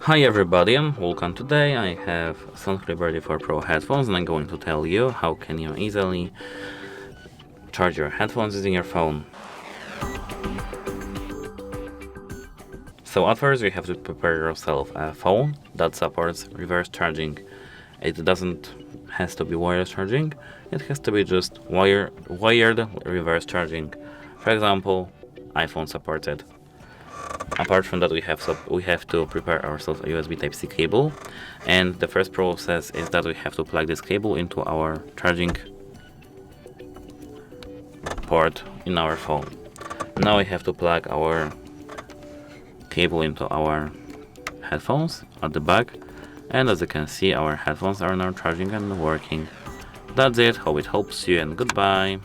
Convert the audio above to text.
Hi everybody, I'm Vulcan. Today I have Soundcore Liberty 4 Pro headphones and I'm going to tell you how can you easily charge your headphones using your phone. So at first you have to prepare yourself a phone that supports reverse charging. It doesn't has to be wireless charging, it has to be just wired reverse charging. For example, iPhone supports it. Apart from that, we have to prepare ourselves a USB Type-C cable, and the first process is that we have to plug this cable into our charging port in our phone. Now we have to plug our cable into our headphones at the back, and as you can see, our headphones are now charging and working. That's it. Hope it helps you, and goodbye.